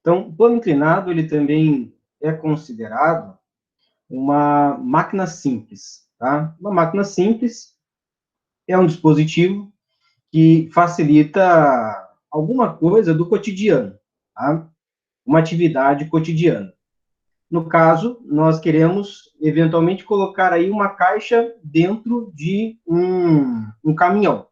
Então, o plano inclinado, ele também é considerado uma máquina simples, tá? Uma máquina simples é um dispositivo que facilita alguma coisa do cotidiano, tá? Uma atividade cotidiana. No caso, nós queremos eventualmente colocar aí uma caixa dentro de um caminhão.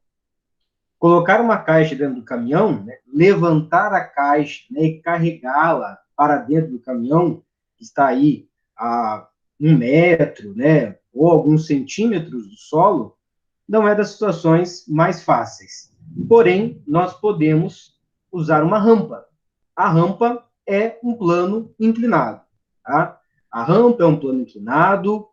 Colocar uma caixa dentro do caminhão, né, levantar a caixa, né, e carregá-la para dentro do caminhão, que está aí a 1 metro, né, ou alguns centímetros do solo, não é das situações mais fáceis. Porém, nós podemos usar uma rampa. A rampa é um plano inclinado. Tá? A rampa é um plano inclinado.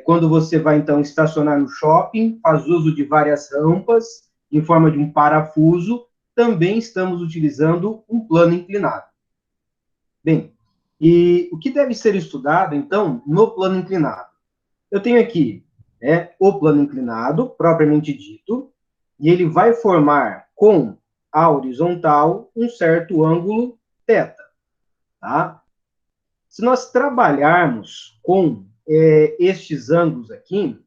Quando você vai, então, estacionar no shopping, faz uso de várias rampas, em forma de um parafuso, também estamos utilizando um plano inclinado. Bem, e o que deve ser estudado, então, no plano inclinado? Eu tenho aqui o plano inclinado, propriamente dito, e ele vai formar com a horizontal um certo ângulo θ, tá? Se nós trabalharmos com estes ângulos aqui,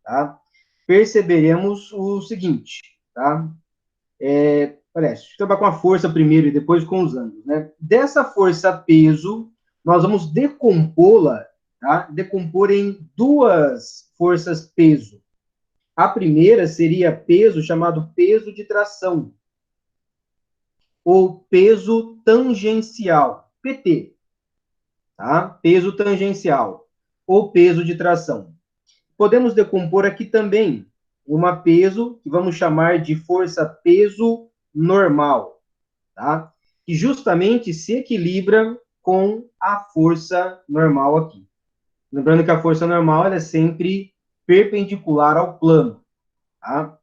tá? Perceberemos o seguinte, tá? Parece, deixa eu trabalhar com a força primeiro e depois com os ângulos, né? Dessa força-peso, nós vamos decompô-la, tá? Decompor em duas forças-peso. A primeira seria peso chamado peso de tração, ou peso tangencial, PT, tá? Peso tangencial, ou peso de tração. Podemos decompor aqui também uma peso, que vamos chamar de força-peso normal, tá? Que justamente se equilibra com a força normal aqui. Lembrando que a força normal ela é sempre perpendicular ao plano, tá?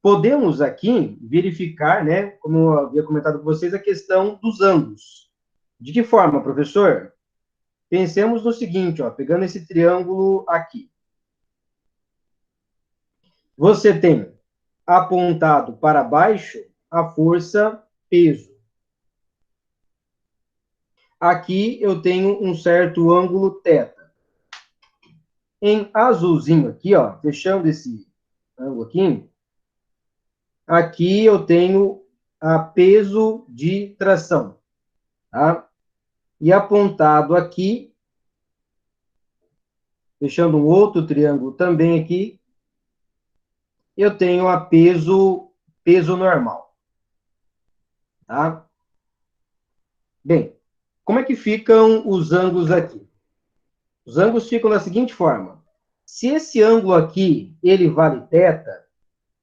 Podemos aqui verificar, né, como eu havia comentado com vocês, a questão dos ângulos. De que forma, professor? Pensemos no seguinte, ó, pegando esse triângulo aqui. Você tem apontado para baixo a força peso. Aqui eu tenho um certo ângulo θ. Em azulzinho aqui, ó, fechando esse ângulo aqui, aqui eu tenho a peso de tração, tá? E apontado aqui, fechando um outro triângulo também aqui, eu tenho a peso normal, tá? Bem, como é que ficam os ângulos aqui? Os ângulos ficam da seguinte forma. Se esse ângulo aqui, ele vale θ,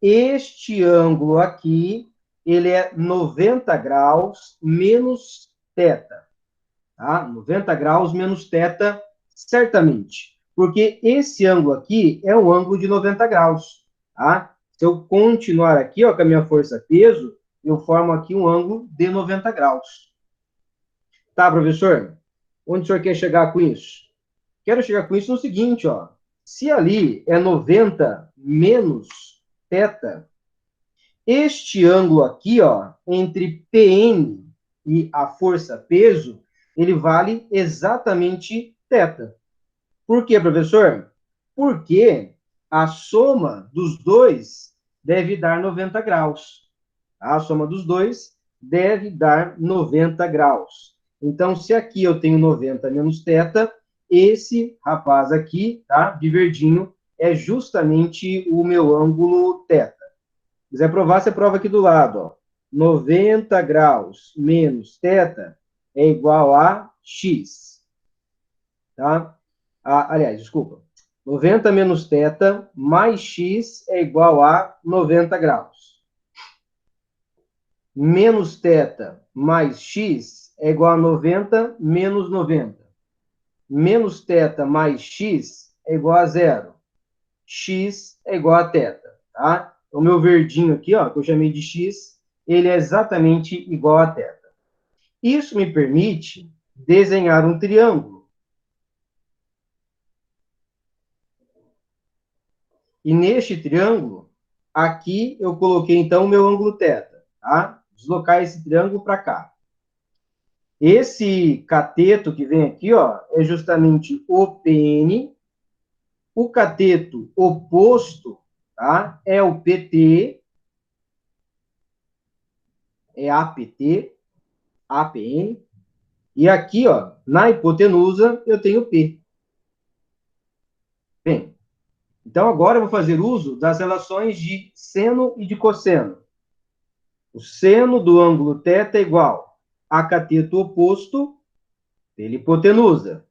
este ângulo aqui, ele é 90 graus menos θ. Tá? 90 graus menos θ, certamente. Porque esse ângulo aqui é o ângulo de 90 graus. Tá? Se eu continuar aqui ó, com a minha força-peso, eu formo aqui um ângulo de 90 graus. Tá, professor? Onde o senhor quer chegar com isso? Quero chegar com isso no seguinte, ó. Se ali é 90 menos θ, este ângulo aqui, ó, entre PN e a força-peso, ele vale exatamente θ. Por quê, professor? Porque a soma dos dois deve dar 90 graus. A soma dos dois deve dar 90 graus. Então, se aqui eu tenho 90 menos θ, esse rapaz aqui, tá, de verdinho, é justamente o meu ângulo θ. Se quiser provar, você prova aqui do lado, ó. 90 graus menos θ é igual a x, tá? Aliás, desculpa. 90 menos θ mais x é igual a 90 graus. Menos θ mais x é igual a 90 menos 90. Menos θ mais x é igual a zero. X é igual a θ, tá? O meu verdinho aqui, ó, que eu chamei de x, ele é exatamente igual a θ. Isso me permite desenhar um triângulo. E neste triângulo, aqui eu coloquei então o meu ângulo θ, tá? Deslocar esse triângulo para cá. Esse cateto que vem aqui, ó, é justamente o PN. O cateto oposto, tá? É o PT, é APT, APN. E aqui, ó, na hipotenusa, eu tenho P. Bem, então agora eu vou fazer uso das relações de seno e de cosseno. O seno do ângulo θ é igual a cateto oposto pela hipotenusa.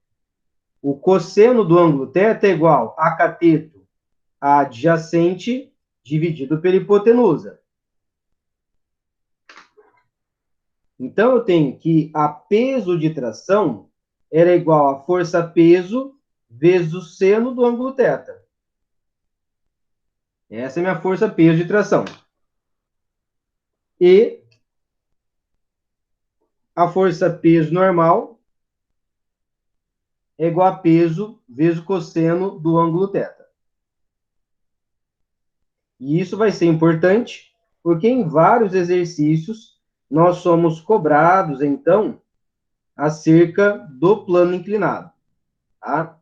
O cosseno do ângulo θ é igual a cateto adjacente dividido pela hipotenusa. Então, eu tenho que a peso de tração era igual a força-peso vezes o seno do ângulo θ. Essa é a minha força-peso de tração. E a força-peso normal é igual a peso vezes o cosseno do ângulo θ. E isso vai ser importante, porque em vários exercícios nós somos cobrados, então, acerca do plano inclinado. Tá?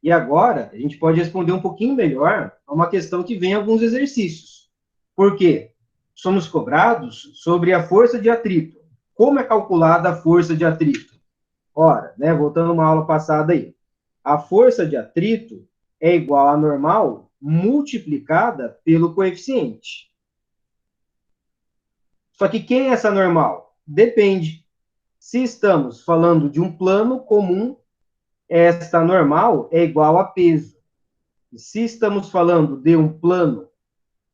E agora, a gente pode responder um pouquinho melhor a uma questão que vem em alguns exercícios. Por quê? Somos cobrados sobre a força de atrito. Como é calculada a força de atrito? Ora, né, voltando a uma aula passada aí. A força de atrito é igual à normal multiplicada pelo coeficiente. Só que quem é essa normal? Depende. Se estamos falando de um plano comum, esta normal é igual a peso. E se estamos falando de um plano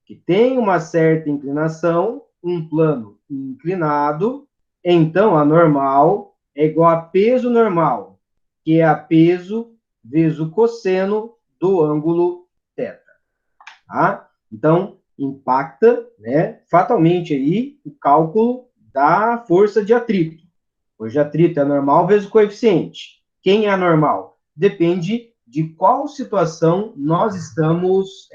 que tem uma certa inclinação, um plano inclinado, então a normal é igual a peso normal, que é a peso vezes o cosseno do ângulo θ. Tá? Então, impacta, né, fatalmente aí o cálculo da força de atrito. Força de atrito é normal vezes o coeficiente. Quem é a normal? Depende de qual situação nós estamos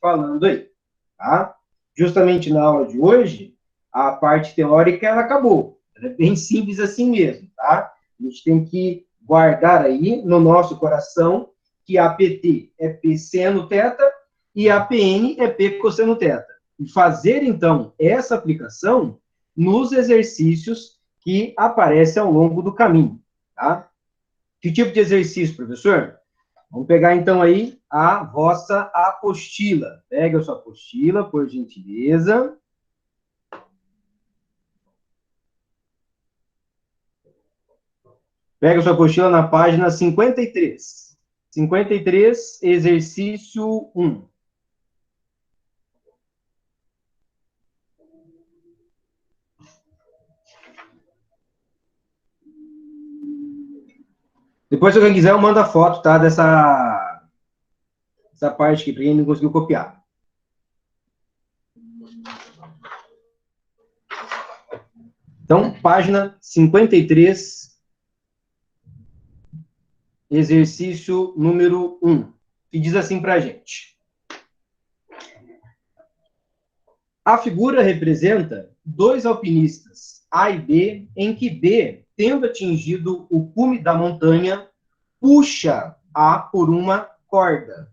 falando aí. Tá? Justamente na aula de hoje, a parte teórica ela acabou. Ela é bem simples assim mesmo. Tá? A gente tem que guardar aí no nosso coração que a PT é P seno θ e a PN é P cosseno θ. E fazer, então, essa aplicação nos exercícios que aparecem ao longo do caminho. Tá? Que tipo de exercício, professor? Vamos pegar, então, aí a vossa apostila. Pega a sua apostila, por gentileza. Pega a sua apostila na página 53. 53, exercício 1. Depois, se alguém quiser, eu mando a foto, tá? Essa parte aqui, para quem não conseguiu copiar. Então, página 53, exercício número 1, que diz assim para a gente. A figura representa dois alpinistas, A e B, em que B, tendo atingido o cume da montanha, puxa A por uma corda,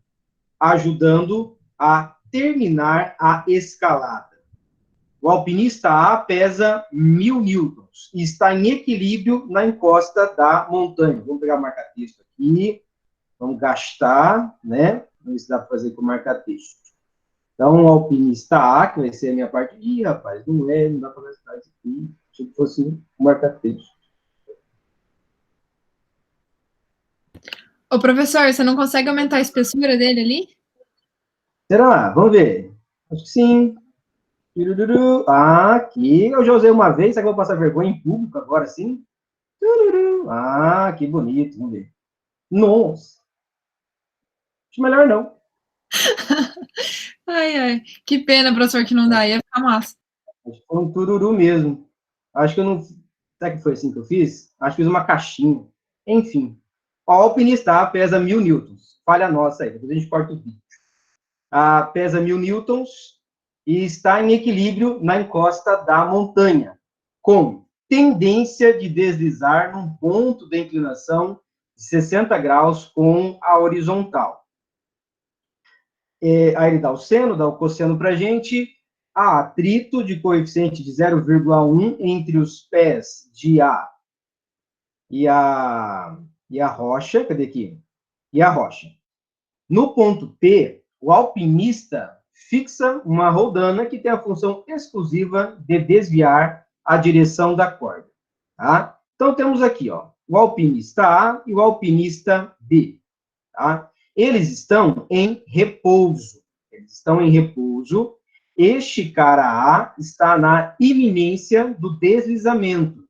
ajudando a terminar a escalada. O alpinista A pesa 1.000 newtons e está em equilíbrio na encosta da montanha. Vamos pegar o marca-texto aqui, vamos gastar, né? Vamos ver se dá para fazer com o marca-texto. Então, o alpinista A, que vai ser a minha parte. Ih, rapaz, não dá para gastar isso aqui. Se fosse um marca-texto. Ô, professor, você não consegue aumentar a espessura dele ali? Será? Vamos ver. Acho que sim. Ah, aqui eu já usei uma vez, será que eu vou passar vergonha em público agora sim? Ah, que bonito, vamos ver. Nossa. Acho melhor não. Ai, ai. Que pena, professor, que não dá. Ia ficar massa. Acho que foi um tururu mesmo. Acho que eu não. Será que foi assim que eu fiz? Acho que fiz uma caixinha. Enfim. O alpinista A pesa 1.000 newtons. Falha nossa aí, depois a gente corta o vídeo. A pesa 1.000 newtons e está em equilíbrio na encosta da montanha, com tendência de deslizar num ponto de inclinação de 60 graus com a horizontal. Aí ele dá o seno, dá o cosseno para a gente. Há atrito de coeficiente de 0,1 entre os pés de A e a rocha. Cadê aqui? E a rocha. No ponto P, o alpinista fixa uma roldana que tem a função exclusiva de desviar a direção da corda. Tá? Então, temos aqui ó, o alpinista A e o alpinista B. Tá? Eles estão em repouso. Eles estão em repouso. Este cara A está na iminência do deslizamento.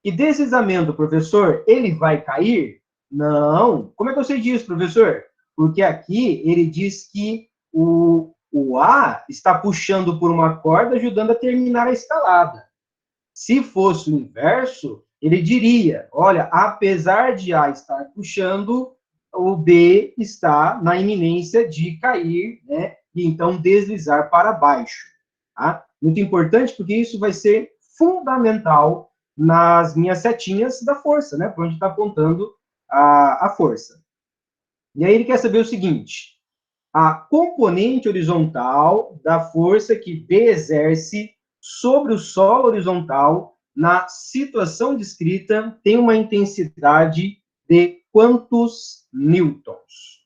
E deslizamento, professor, ele vai cair? Não. Como é que eu sei disso, professor? Porque aqui ele diz que o A está puxando por uma corda, ajudando a terminar a escalada. Se fosse o inverso, ele diria, olha, apesar de A estar puxando, o B está na iminência de cair, né? E então deslizar para baixo. Tá? Muito importante, porque isso vai ser fundamental nas minhas setinhas da força, né? Para onde está apontando a força. E aí ele quer saber o seguinte: a componente horizontal da força que B exerce sobre o solo horizontal na situação descrita tem uma intensidade de quantos newtons?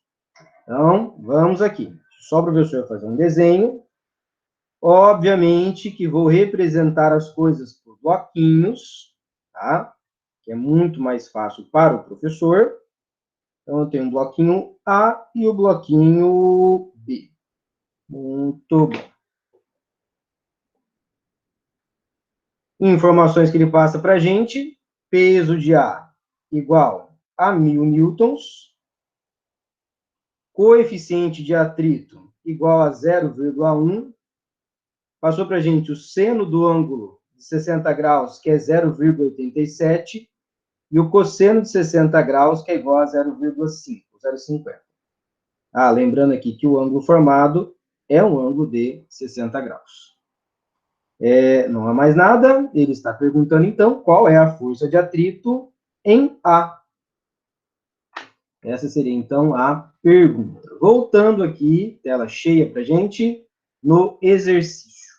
Então, vamos aqui. Só para o professor fazer um desenho. Obviamente que vou representar as coisas por bloquinhos, tá? Que é muito mais fácil para o professor. Então, eu tenho um bloquinho A e o bloquinho B. Muito bom. Informações que ele passa para a gente. Peso de A igual a 1.000 newtons. Coeficiente de atrito igual a 0,1. Passou para a gente o seno do ângulo de 60 graus, que é 0,87. E o cosseno de 60 graus, que é igual a 0,5, 0,50. Lembrando aqui que o ângulo formado é um ângulo de 60 graus. Não há mais nada. Ele está perguntando, então, qual é a força de atrito em A. Essa seria, então, a pergunta. Voltando aqui, tela cheia para a gente, no exercício.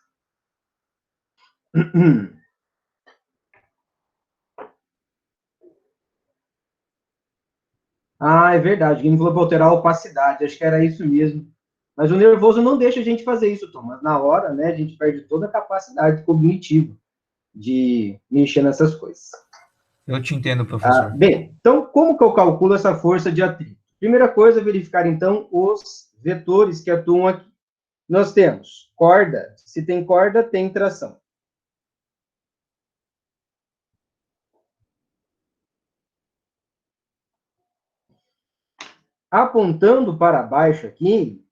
É verdade. Quem falou para alterar a opacidade. Acho que era isso mesmo. Mas o nervoso não deixa a gente fazer isso, Tom. Mas na hora, né, a gente perde toda a capacidade cognitiva de mexer nessas coisas. Eu te entendo, professor. Bem, então, como que eu calculo essa força de atrito? Primeira coisa, verificar, então, os vetores que atuam aqui. Nós temos corda. Se tem corda, tem tração. Apontando para baixo aqui,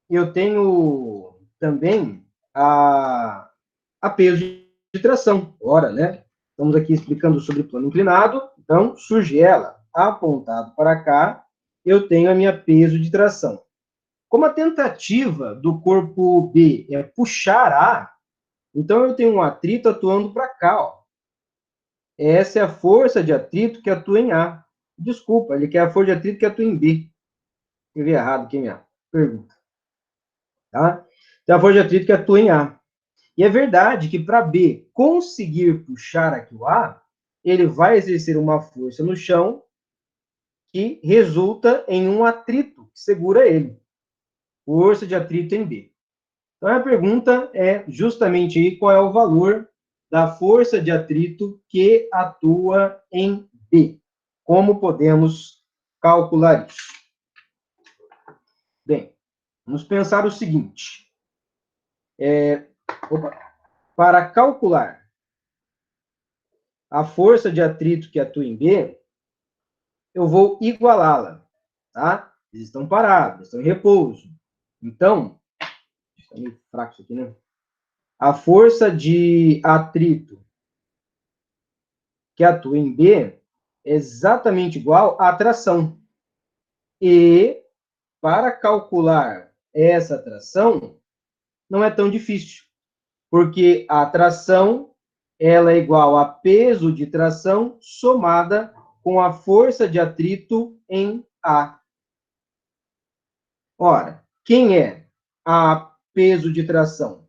eu tenho também a peso de tração. Ora, né? Estamos aqui explicando sobre plano inclinado, então surge ela. Apontado para cá, eu tenho a minha peso de tração. Como a tentativa do corpo B é puxar A, então eu tenho um atrito atuando para cá. Ó. Essa é a força de atrito que atua em A. Desculpa, ele quer a força de atrito que atua em B. Escrevi errado aqui minha pergunta. Tá? Então, a força de atrito que atua em A. E é verdade que para B conseguir puxar aqui o A, ele vai exercer uma força no chão que resulta em um atrito que segura ele. Força de atrito em B. Então, a pergunta é justamente aí qual é o valor da força de atrito que atua em B. Como podemos calcular isso? Bem, vamos pensar o seguinte. Para calcular a força de atrito que atua em B, eu vou igualá-la, tá? Eles estão parados, estão em repouso. Então, está meio fraco isso aqui, né? A força de atrito que atua em B é exatamente igual à tração. E, para calcular essa tração, não é tão difícil, porque a tração ela é igual a peso de tração somada com a força de atrito em A. Ora, quem é a peso de tração?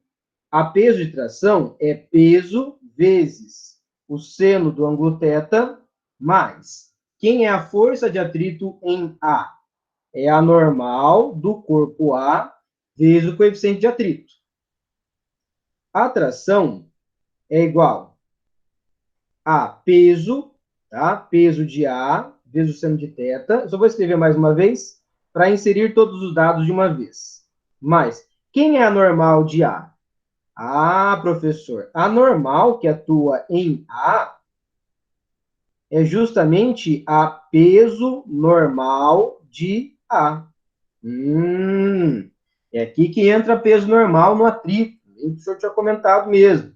A peso de tração é peso vezes o seno do ângulo θ mais. Quem é a força de atrito em A? É a normal do corpo A vezes o coeficiente de atrito. A tração é igual a peso, tá? Peso de A vezes o seno de θ. Só vou escrever mais uma vez para inserir todos os dados de uma vez. Mas quem é a normal de A? Ah, professor, a normal que atua em A é justamente a peso normal de A. É aqui que entra peso normal no atrito. O senhor tinha comentado mesmo.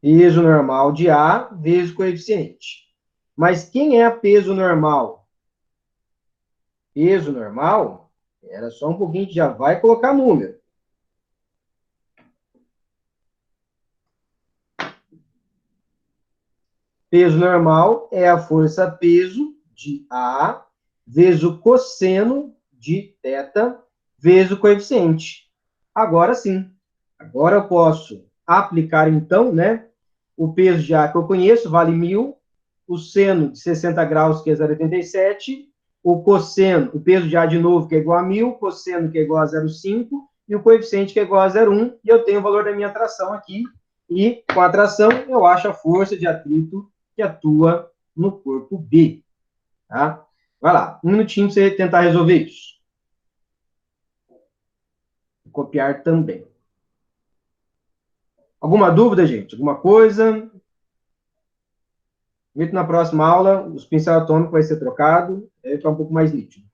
Peso normal de A vezes coeficiente. Mas quem é a peso normal? Peso normal, era só um pouquinho que já vai colocar número. Peso normal é a força peso de A vezes o cosseno de θ vezes o coeficiente. Agora sim. Agora eu posso aplicar, então, né? O peso de A que eu conheço vale 1.000, o seno de 60 graus, que é 0,87, o cosseno, o peso de A de novo, que é igual a 1.000, o cosseno, que é igual a 0,5, e o coeficiente, que é igual a 0,1, e eu tenho o valor da minha tração aqui, e com a tração eu acho a força de atrito que atua no corpo B. Tá? Vai lá, um minutinho para você tentar resolver isso. Vou copiar também. Alguma dúvida, gente? Alguma coisa? Na próxima aula, os pincel atômico vai ser trocado, aí fica um pouco mais nítido.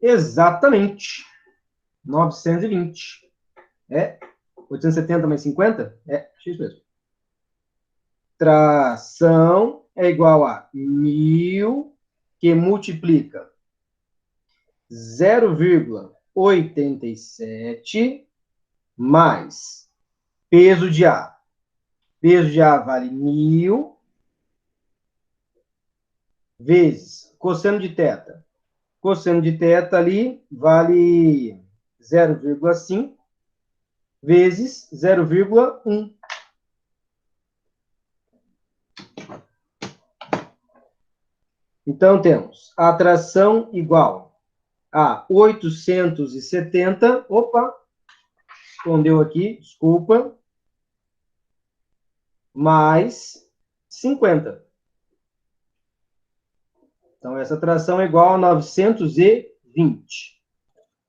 Exatamente. 920. É? 870 mais 50? É, isso mesmo. Tração é igual a 1.000, que multiplica 0,87 mais peso de A. Peso de A vale 1.000 vezes cosseno de θ. Cosseno de θ ali vale 0,5 vezes 0,1. Então, temos a tração igual a 870. Opa, escondeu aqui, desculpa. Mais 50. Então, essa tração é igual a 920.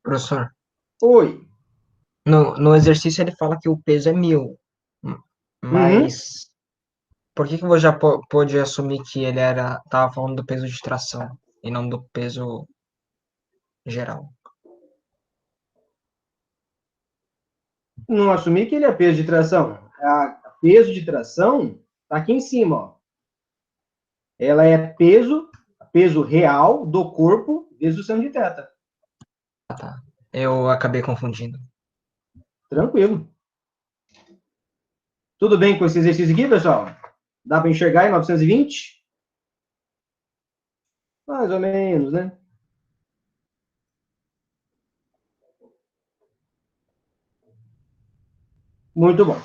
Professor, Oi. no exercício ele fala que o peso é 1.000, mas por que eu já pôde assumir que ele estava falando do peso de tração e não do peso geral? Não assumi que ele é peso de tração. A peso de tração está aqui em cima, ó. Ela é peso real do corpo vezes o seno de θ. Ah, tá. Eu acabei confundindo. Tranquilo. Tudo bem com esse exercício aqui, pessoal? Dá para enxergar em 920? Mais ou menos, né? Muito bom.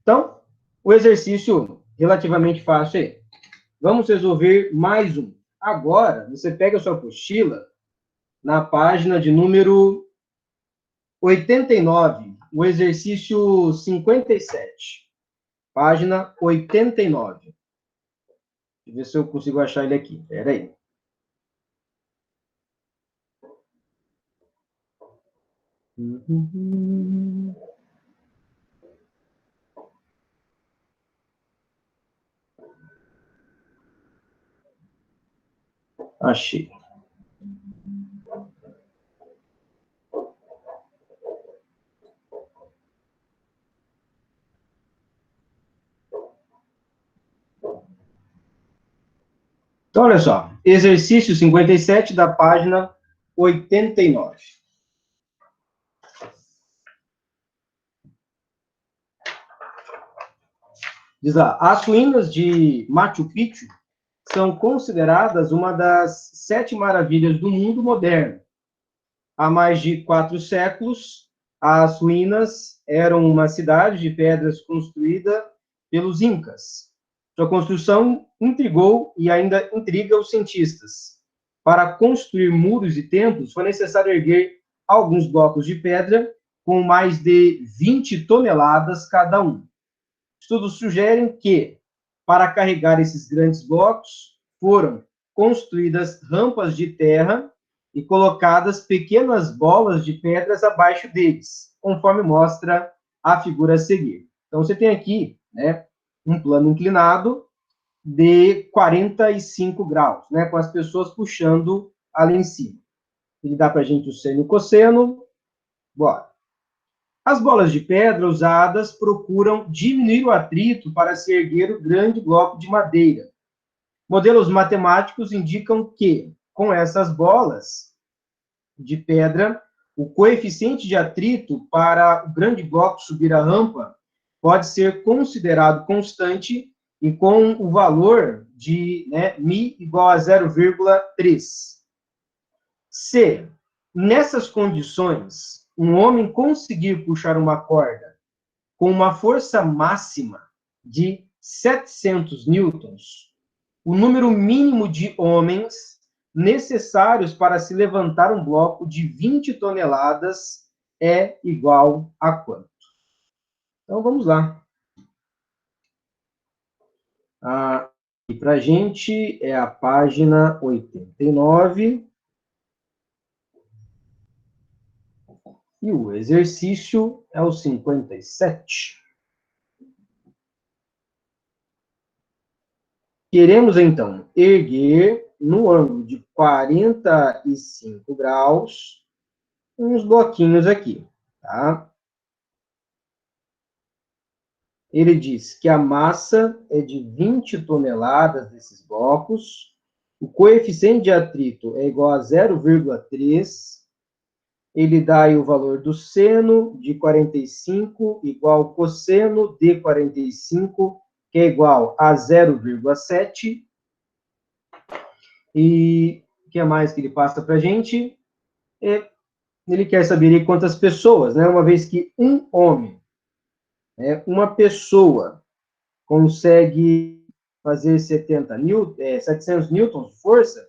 Então, o exercício relativamente fácil aí. Vamos resolver mais um. Agora, você pega a sua apostila na página de número 89, o exercício 57. Página 89. Deixa eu ver se eu consigo achar ele aqui. Espera aí. Achei. Então, olha só, exercício 57 da página 89. Diz lá, as ruínas de Machu Picchu são consideradas uma das 7 maravilhas do mundo moderno. Há mais de 4 séculos, as ruínas eram uma cidade de pedras construída pelos Incas. Sua construção intrigou e ainda intriga os cientistas. Para construir muros e templos, foi necessário erguer alguns blocos de pedra com mais de 20 toneladas cada um. Estudos sugerem que, para carregar esses grandes blocos, foram construídas rampas de terra e colocadas pequenas bolas de pedras abaixo deles, conforme mostra a figura a seguir. Então, você tem aqui, né, um plano inclinado de 45 graus, né, com as pessoas puxando ali em cima. Ele dá para a gente o seno e o cosseno. Bora. As bolas de pedra usadas procuram diminuir o atrito para se erguer o grande bloco de madeira. Modelos matemáticos indicam que, com essas bolas de pedra, o coeficiente de atrito para o grande bloco subir a rampa pode ser considerado constante e com o valor de μ igual a 0,3. Se, nessas condições, um homem conseguir puxar uma corda com uma força máxima de 700 newtons, o número mínimo de homens necessários para se levantar um bloco de 20 toneladas é igual a quanto? Então, vamos lá. E para a gente é a página 89. E o exercício é o 57. Queremos, então, erguer no ângulo de 45 graus uns bloquinhos aqui, tá? Ele diz que a massa é de 20 toneladas desses blocos, o coeficiente de atrito é igual a 0,3, ele dá aí o valor do seno de 45 igual ao cosseno de 45, que é igual a 0,7. E o que mais que ele passa para a gente? Ele quer saber quantas pessoas, né? Uma vez que um homem, uma pessoa, consegue fazer 700 newtons de força,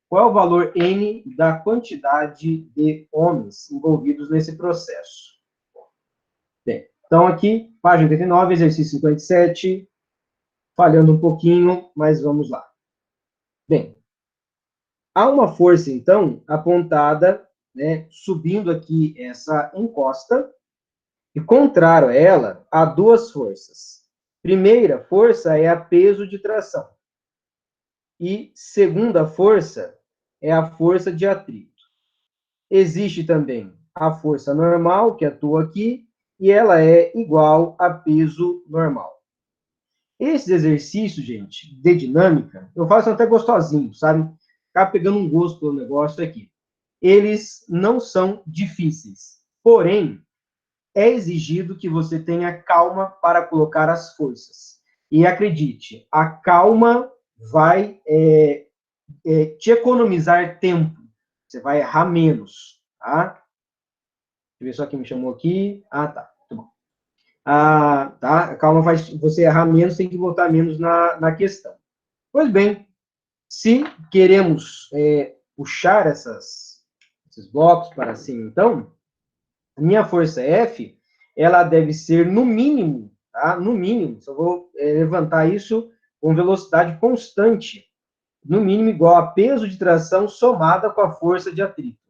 qual é o valor N da quantidade de homens envolvidos nesse processo? Bem, então aqui, página 89, exercício 57, falhando um pouquinho, mas vamos lá. Bem, há uma força, então, apontada, né, subindo aqui essa encosta, e contrário a ela, há duas forças. Primeira força é a peso de tração. E segunda força é a força de atrito. Existe também a força normal, que atua aqui, e ela é igual a peso normal. Esses exercícios, gente, de dinâmica, eu faço até gostosinho, sabe? Ficar pegando um gosto pelo negócio aqui. Eles não são difíceis, porém, é exigido que você tenha calma para colocar as forças. E acredite, a calma vai te economizar tempo. Você vai errar menos, tá? Deixa eu ver só quem me chamou aqui. Ah, tá. Muito bom. Tá? A calma faz você errar menos, tem que voltar menos na questão. Pois bem, se queremos puxar esses blocos para cima, então, a minha força F, ela deve ser no mínimo, tá? No mínimo, só vou levantar isso com velocidade constante, no mínimo igual a peso de tração somada com a força de atrito,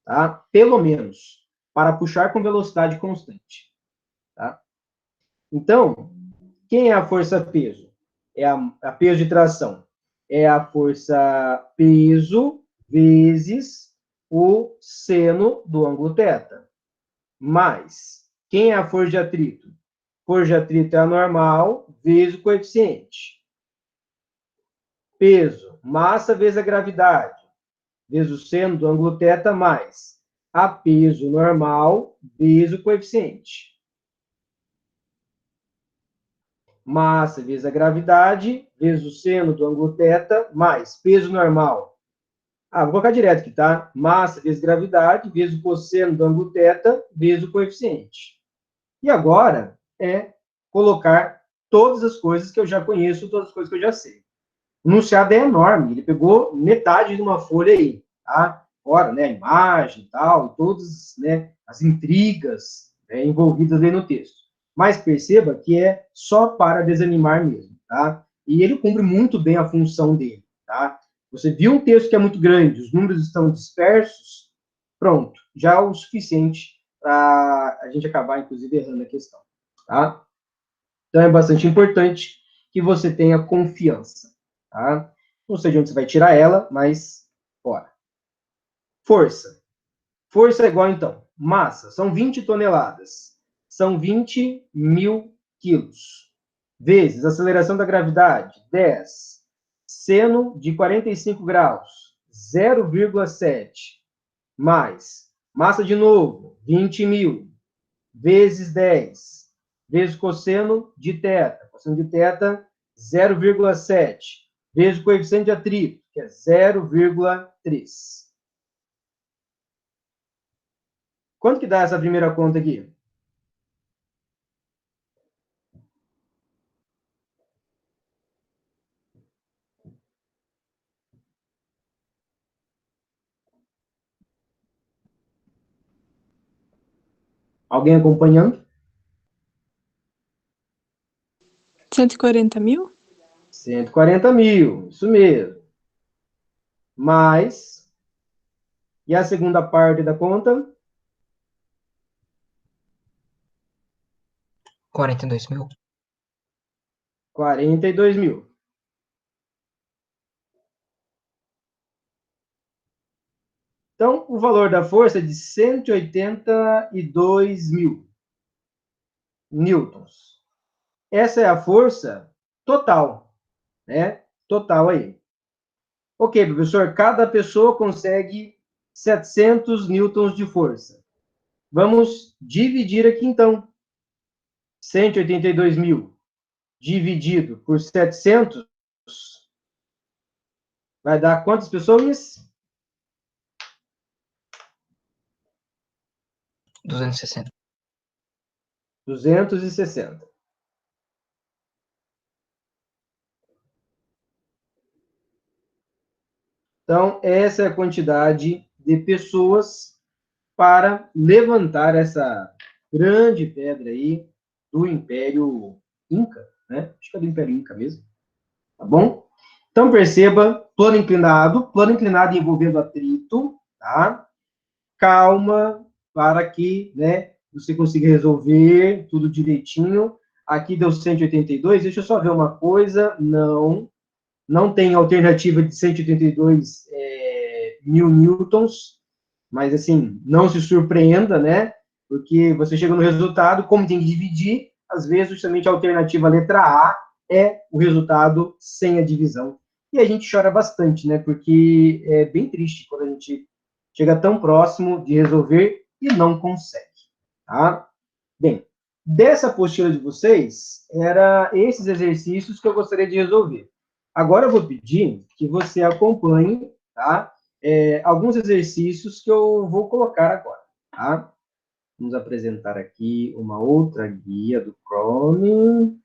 tá? Pelo menos, para puxar com velocidade constante, tá? Então, quem é a força peso? É a peso de tração. É a força peso vezes o seno do ângulo θ. Mais, quem é a força de atrito? Força de atrito é a normal vezes o coeficiente. peso, massa vezes a gravidade, vezes o seno do ângulo θ, mais a peso normal vezes o coeficiente. Massa vezes a gravidade, vezes o seno do ângulo θ, mais peso normal. Vou colocar direto aqui, tá? Massa vezes gravidade, vezes o cosseno do ângulo θ, vezes o coeficiente. E agora é colocar todas as coisas que eu já conheço, todas as coisas que eu já sei. O enunciado é enorme, ele pegou metade de uma folha aí, tá? Fora, né, a imagem e tal, todas, né, as intrigas, né, envolvidas ali no texto. Mas perceba que é só para desanimar mesmo, tá? E ele cumpre muito bem a função dele, tá? Você viu um texto que é muito grande, os números estão dispersos, pronto, já é o suficiente para a gente acabar, inclusive, errando a questão, tá? Então, é bastante importante que você tenha confiança, tá? Não sei de onde você vai tirar ela, mas, bora. Força. Força é igual, então, massa, são 20 toneladas, são 20 mil quilos, vezes aceleração da gravidade, 10, seno de 45 graus, 0,7, mais massa de novo, 20 mil, vezes 10, vezes cosseno de θ. Cosseno de θ, 0,7, vezes o coeficiente de atrito, que é 0,3. Quanto que dá essa primeira conta aqui? Alguém acompanhando? 140 mil? 140 mil, isso mesmo. Mais. E a segunda parte da conta? 42 mil. 42 mil. Então, o valor da força é de 182 mil newtons. Essa é a força total, né? Total aí. Ok, professor, cada pessoa consegue 700 newtons de força. Vamos dividir aqui, então. 182 mil dividido por 700 vai dar quantas pessoas? 260. 260. Então, essa é a quantidade de pessoas para levantar essa grande pedra aí do Império Inca, né? Acho que é do Império Inca mesmo, tá bom? Então, perceba, plano inclinado envolvendo atrito, tá? Calma, para que, né, você consiga resolver tudo direitinho. Aqui deu 182, deixa eu só ver uma coisa, não tem alternativa de 182 mil newtons, mas, assim, não se surpreenda, né, porque você chega no resultado, como tem que dividir, às vezes, justamente a alternativa letra A é o resultado sem a divisão. E a gente chora bastante, né, porque é bem triste quando a gente chega tão próximo de resolver e não consegue, tá? Bem, dessa apostila de vocês, era esses exercícios que eu gostaria de resolver. Agora eu vou pedir que você acompanhe, tá? Alguns exercícios que eu vou colocar agora, tá? Vamos apresentar aqui uma outra guia do Chrome.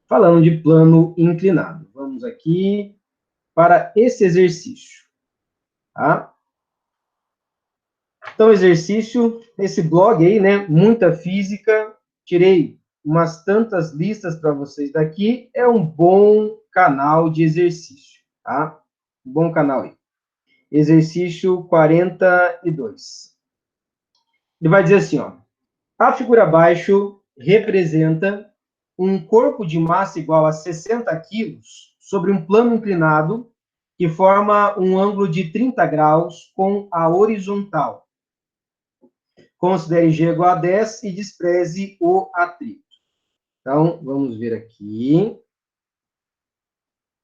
Falando de plano inclinado. Vamos aqui para esse exercício, tá? Então, exercício, esse blog aí, né, muita física, tirei umas tantas listas para vocês daqui, é um bom canal de exercício, tá? Um bom canal aí. Exercício 42. Ele vai dizer assim, ó, a figura abaixo representa um corpo de massa igual a 60 quilos sobre um plano inclinado que forma um ângulo de 30 graus com a horizontal. Considere G igual a 10 e despreze o atrito. Então, vamos ver aqui.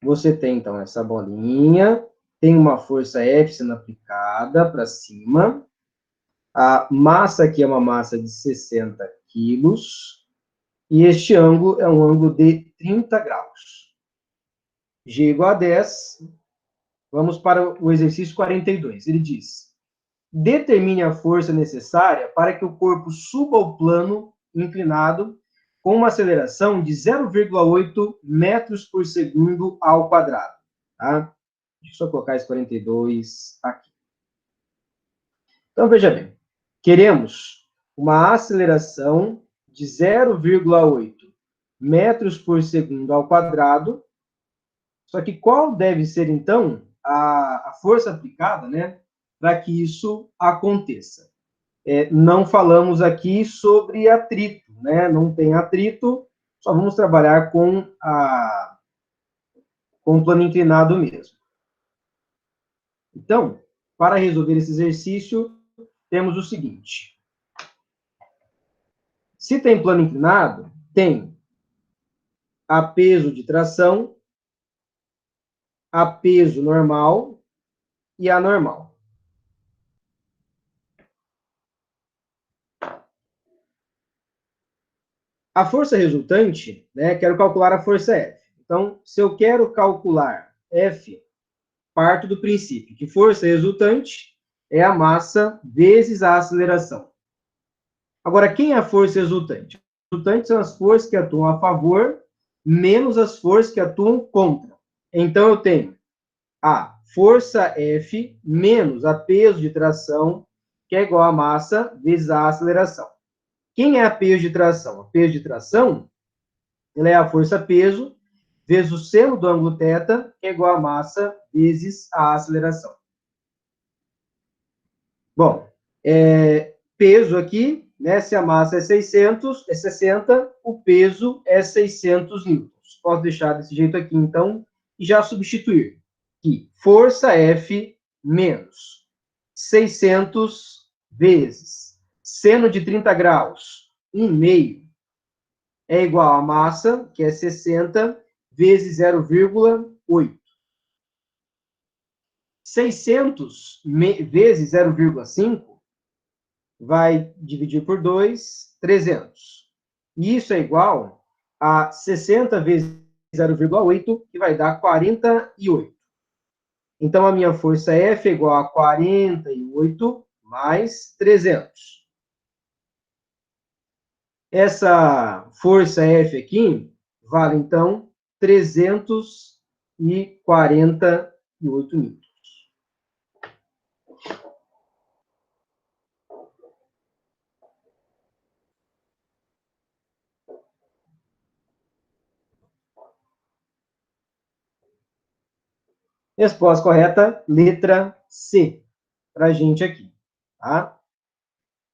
você tem, então, essa bolinha, tem uma força F sendo aplicada para cima, a massa aqui é uma massa de 60 quilos, e este ângulo é um ângulo de 30 graus. G igual a 10, vamos para o exercício 42. Ele diz, determine a força necessária para que o corpo suba ao plano inclinado com uma aceleração de 0,8 metros por segundo ao quadrado. Tá? Deixa eu só colocar esse 42 aqui. Então, veja bem. Queremos uma aceleração de 0,8 metros por segundo ao quadrado. Só que qual deve ser, então, a força aplicada, né, para que isso aconteça? Não falamos aqui sobre atrito, né? Não tem atrito, só vamos trabalhar com o plano inclinado mesmo. Então, para resolver esse exercício, temos o seguinte. Se tem plano inclinado, tem a peso de tração, a peso normal e a normal. A força resultante, né, quero calcular a força F. Então, se eu quero calcular F, parto do princípio que força resultante é a massa vezes a aceleração. Agora, quem é a força resultante? A resultante são as forças que atuam a favor menos as forças que atuam contra. Então, eu tenho a força F menos a peso de tração, que é igual a massa vezes a aceleração. Quem é a peso de tração? A peso de tração, ela é a força-peso vezes o seno do ângulo θ, que é igual a massa vezes a aceleração. Bom, peso aqui, né, se a massa é 60, o peso é 600 newtons. Posso deixar desse jeito aqui, então, e já substituir. Que força F menos 600 vezes seno de 30 graus, 1/2, é igual a massa, que é 60, vezes 0,8. 600 vezes 0,5 vai dividir por 2, 300. E isso é igual a 60 vezes 0,8, que vai dar 48. Então, a minha força F é igual a 48 mais 300. Essa força F aqui vale, então, 348 newtons. Resposta correta, letra C, para a gente aqui, tá?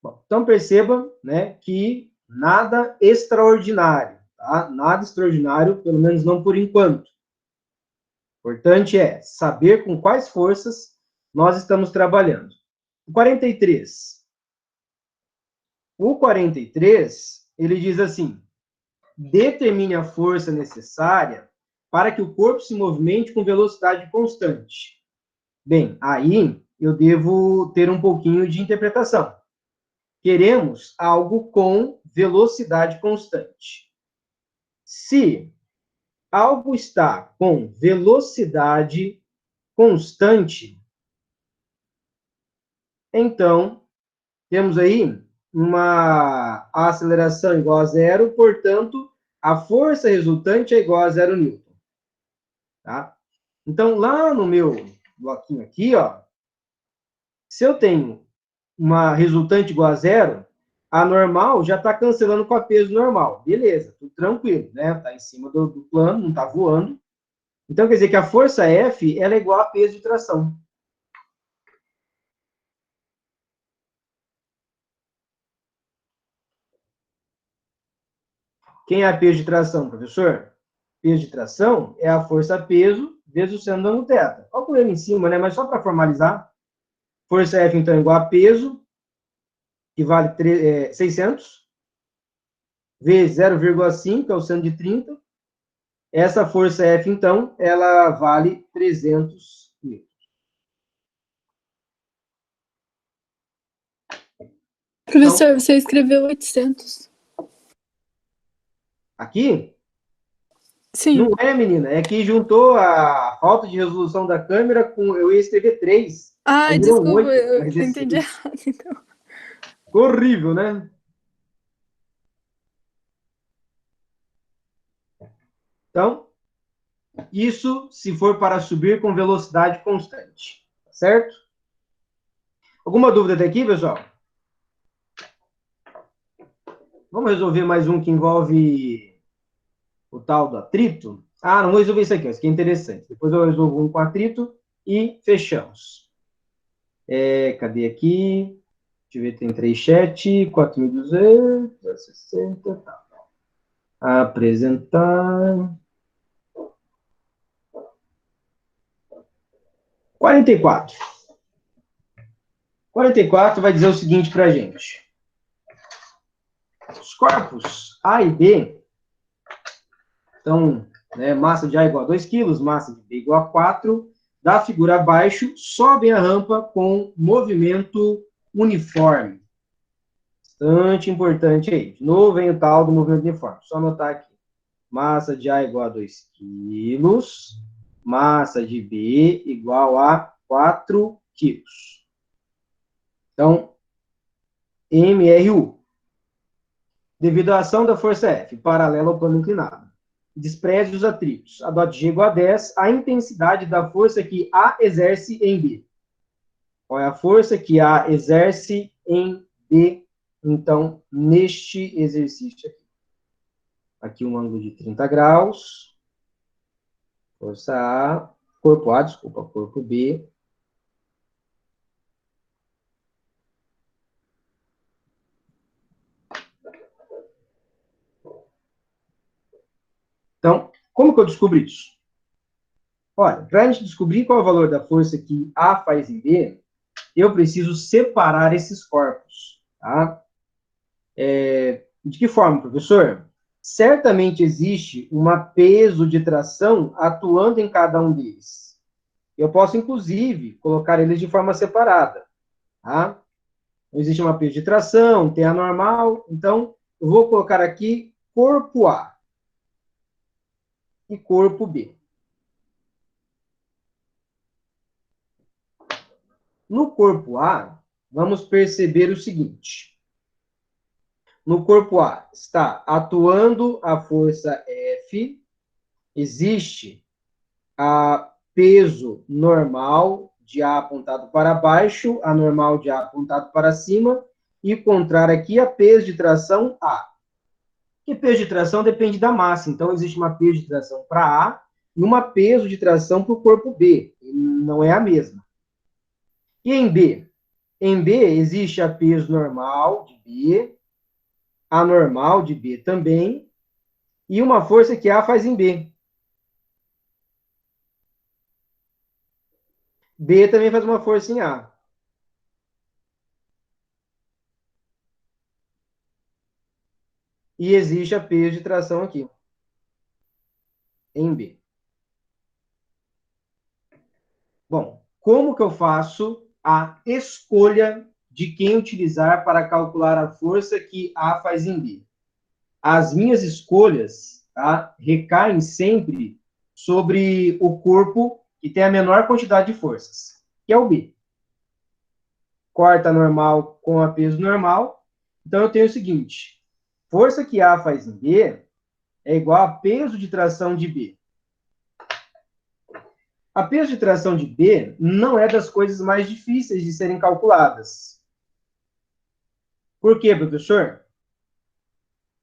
Bom, então, perceba, né, que nada extraordinário, tá? Nada extraordinário, pelo menos não por enquanto. O importante é saber com quais forças nós estamos trabalhando. O 43. O 43, ele diz assim, determine a força necessária para que o corpo se movimente com velocidade constante. Bem, aí eu devo ter um pouquinho de interpretação. Queremos algo com velocidade constante. Se algo está com velocidade constante, então, temos aí uma aceleração igual a zero, portanto, a força resultante é igual a 0 newton. Tá? Então, lá no meu bloquinho aqui, ó, se eu tenho uma resultante igual a zero, a normal já está cancelando com a peso normal. Beleza, tudo tranquilo, né? Está em cima do plano, não está voando. Então, quer dizer que a força F ela é igual a peso de tração. Quem é a peso de tração, professor? Peso de tração é a força-peso vezes o seno do ângulo θ. Olha o problema em cima, né? Mas só para formalizar, força F, então, é igual a peso, que vale 600, vezes 0,5, que é o seno de 30, Essa força F, então, ela vale 300 newtons. Professor, você escreveu 800. Aqui? Sim. Não é, menina. É que juntou a falta de resolução da câmera com... Eu ia escrever 3. Ah, Aí viram desculpa, 8, eu mas entendi errado, então. Ficou horrível, né? Então, isso se for para subir com velocidade constante. Certo? Alguma dúvida até aqui, pessoal? Vamos resolver mais um que envolve o tal do atrito? Ah, não vou resolver isso aqui, isso aqui é interessante. Depois eu resolvo um com atrito e fechamos. Cadê aqui? Deixa eu ver, tem 3 chat, 4.260, tá. Apresentar. 44. 44 vai dizer o seguinte para a gente. Os corpos A e B, então, né, massa de A igual a 2 kg, massa de B igual a 4, da figura abaixo, sobem a rampa com movimento uniforme. Bastante importante aí. De novo, vem o tal do movimento uniforme. Só anotar aqui. Massa de A igual a 2 kg, massa de B igual a 4 kg. Então, MRU. Devido à ação da força F, paralela ao plano inclinado. Despreze os atritos. A dot G igual a 10, a intensidade da força que A exerce em B. Qual é a força que A exerce em B, então, neste exercício aqui? Aqui um ângulo de 30 graus. Força A, corpo A, desculpa, corpo B. Então, como que eu descubro isso? Olha, para a gente descobrir qual é o valor da força que A faz em B, eu preciso separar esses corpos, tá? De que forma, professor? Certamente existe um peso de tração atuando em cada um deles. Eu posso, inclusive, colocar eles de forma separada, tá? Existe uma peso de tração, tem a normal, então eu vou colocar aqui corpo A e corpo B. No corpo A, vamos perceber o seguinte. No corpo A está atuando a força F, existe a peso normal de A apontado para baixo, a normal de A apontado para cima, e encontrar aqui a peso de tração A. E peso de tração depende da massa, então existe uma peso de tração para A e uma peso de tração para o corpo B, não é a mesma. E em B? Em B existe a peso normal de B, a normal de B também, e uma força que A faz em B. B também faz uma força em A. E existe a peso de tração aqui, em B. Bom, como que eu faço a escolha de quem utilizar para calcular a força que A faz em B? As minhas escolhas, tá, recaem sempre sobre o corpo que tem a menor quantidade de forças, que é o B. Corta normal com a peso normal. Então, eu tenho o seguinte. Força que A faz em B é igual a peso de tração de B. A peso de tração de B não é das coisas mais difíceis de serem calculadas. Por quê, professor?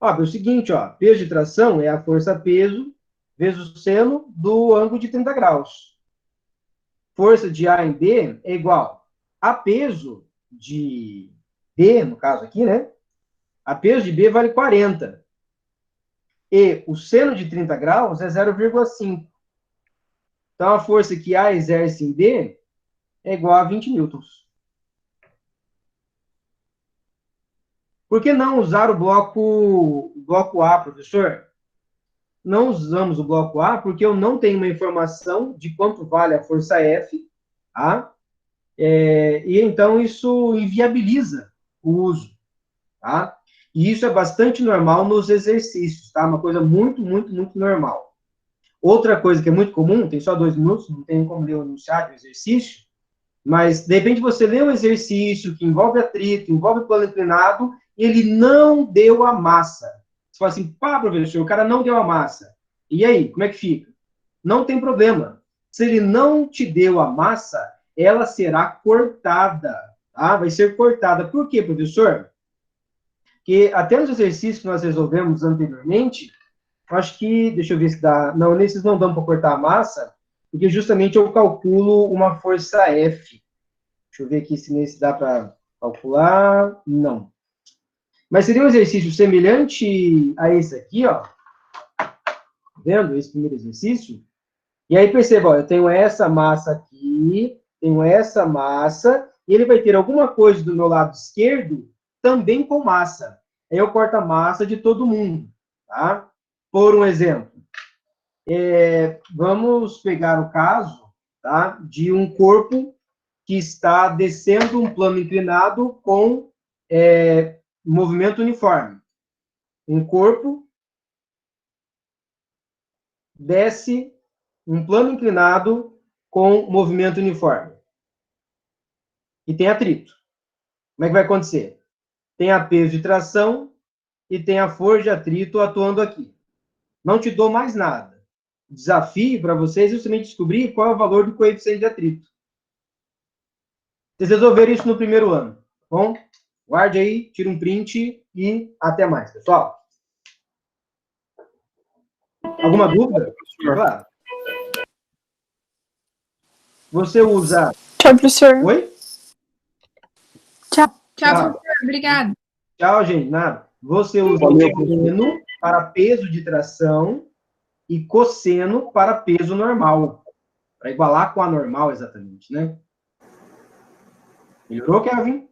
Ó, é o seguinte, ó, peso de tração é a força-peso vezes o seno do ângulo de 30 graus. Força de A em B é igual a peso de B, no caso aqui, né? A peso de B vale 40. E o seno de 30 graus é 0,5. Então, a força que A exerce em B é igual a 20 newtons. Por que não usar o bloco A, professor? não usamos o bloco A porque eu não tenho uma informação de quanto vale a força F, tá? E então isso inviabiliza o uso, tá? E isso é bastante normal nos exercícios, tá? Uma coisa muito, muito, muito normal. Outra coisa que é muito comum, tem só 2 minutos, não tem como ler o enunciado do exercício, mas de repente você lê um exercício que envolve atrito, envolve plano inclinado, e ele não deu a massa. Você fala assim, pá, professor, o cara não deu a massa. E aí, como é que fica? Não tem problema. Se ele não te deu a massa, ela será cortada, tá? Vai ser cortada. Por quê, professor? Porque até nos exercícios que nós resolvemos anteriormente, acho que, deixa eu ver se dá, não, nesses não dão para cortar a massa, porque justamente eu calculo uma força F. Deixa eu ver aqui se nesse dá para calcular, não. Mas seria um exercício semelhante a esse aqui, ó. Tá vendo? Esse primeiro exercício. E aí perceba, ó, eu tenho essa massa aqui, tenho essa massa, e ele vai ter alguma coisa do meu lado esquerdo também com massa. Aí eu corto a massa de todo mundo, tá? Por um exemplo, vamos pegar o caso, tá, de um corpo que está descendo um plano inclinado com movimento uniforme. Um corpo desce um plano inclinado com movimento uniforme. E tem atrito. Como é que vai acontecer? Tem a peso de tração e tem a força de atrito atuando aqui. Não te dou mais nada. O desafio para vocês é justamente descobrir qual é o valor do coeficiente de atrito. Vocês resolveram isso no primeiro ano, tá bom? Guarde aí, tira um print e até mais, pessoal. Alguma dúvida? Claro. Você usa... Tchau, professor. Oi? Tchau, Tchau. professor. Obrigada. Tchau, gente. Nada. Você usa o seno para peso de tração e cosseno para peso normal. Para igualar com a normal, exatamente, né? Melhorou, Kevin?